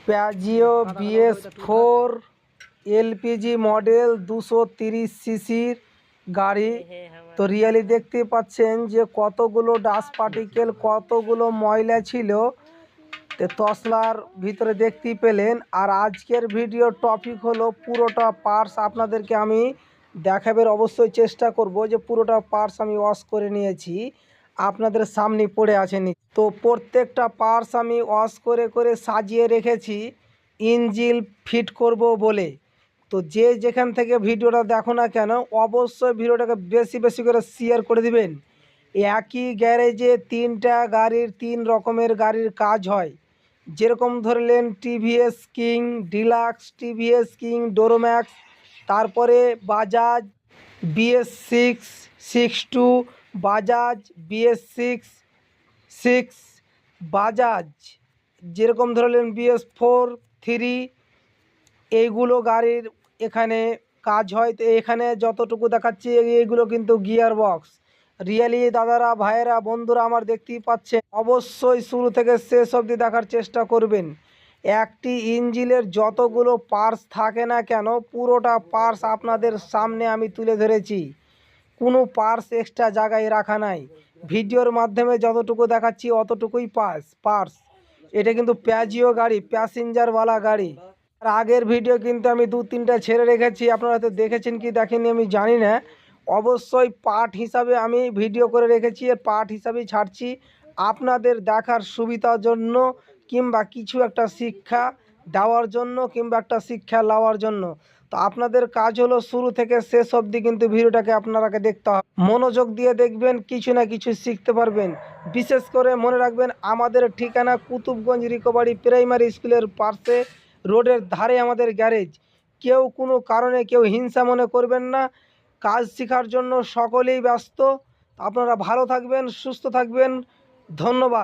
প্যাজিও BS4 LPG model 230 সিসির গাড়ি। তো রিয়েলি দেখতে পাচ্ছেন যে কতগুলো ডাস্ট পার্টিকেল, কতগুলো ময়লা ছিল তো তসলার ভিতরে দেখতেই পেলেন। আর আজকের ভিডিও টপিক হলো পুরোটা পার্টস আপনাদেরকে আমি দেখাবার অবশ্যই চেষ্টা করব যে পুরোটা পার্টস আমি ওয়াশ করে নিয়েছি, আপনাদের সামনে পড়ে আছেনি। তো প্রত্যেকটা পার্টস আমি ওয়াশ করে করে সাজিয়ে রেখেছি ইঞ্জিন ফিট করব বলে। তো যে যেখান থেকে ভিডিওটা দেখো না কেন অবশ্যই ভিডিওটাকে বেশি বেশি করে শেয়ার করে দিবেন। একই গ্যারেজে তিনটা গাড়ির তিন রকমের গাড়ির কাজ হয়। যেরকম ধরলেন TVS king deluxe, TVS king Duramax, তারপরে বাজাজ BS6 6.2, বাজাজ BS6 6, বাজাজ যেরকম ধরলেন BS4 3, এইগুলো গাড়ির এখানে কাজ হয়। তো এখানে যতটুকু দেখাচ্ছি এইগুলো কিন্তু গিয়ার বক্স। রিয়েলি দাদারা, ভাইয়েরা, বন্ধুরা আমার দেখতেই পাচ্ছেন, অবশ্যই শুরু থেকে শেষ অবধি দেখার চেষ্টা করবেন। একটি ইঞ্জিনের যতগুলো পার্টস থাকে না কেন পুরোটা পার্টস আপনাদের সামনে আমি তুলে ধরেছি, কোনো পার্টস এক্সট্রা জায়গায় রাখা নাই। ভিডিওর মাধ্যমে যতটুকু দেখাচ্ছি অতটুকুই পার্টস। এটা কিন্তু প্যাজিও গাড়ি, প্যাসেঞ্জারওয়ালা গাড়ি। আর আগের ভিডিও কিন্তু আমি 2-3টা ছেড়ে রেখেছি, আপনারা হয়তো দেখেছেন কি দেখেননি আমি জানি না। অবশ্যই পার্ট হিসাবে আমি ভিডিও করে রেখেছি, এর পার্ট হিসাবেই ছাড়ছি আপনাদের দেখার সুবিধার জন্য, কিংবা কিছু একটা শিক্ষা দেওয়ার জন্য, কিংবা একটা শিক্ষা নেওয়ার জন্য। তো আপনাদের কাজ হলো শুরু থেকে শেষ অবধি কিন্তু ভিডিওটাকে আপনারাকে দেখতে হবে, মনোযোগ দিয়ে দেখবেন, কিছু না কিছু শিখতে পারবেন। বিশেষ করে মনে রাখবেন আমাদের ঠিকানা কুতুবগঞ্জ রিকভারি প্রাইমারি স্কুলের পাশে, রোডের ধারে আমাদের গ্যারেজ। কেউ কোনো কারণে কেউ হিংসা মনে করবেন না, কাজ শেখার জন্য সকলেই ব্যস্ত। আপনারা ভালো থাকবেন, সুস্থ থাকবেন, ধন্যবাদ।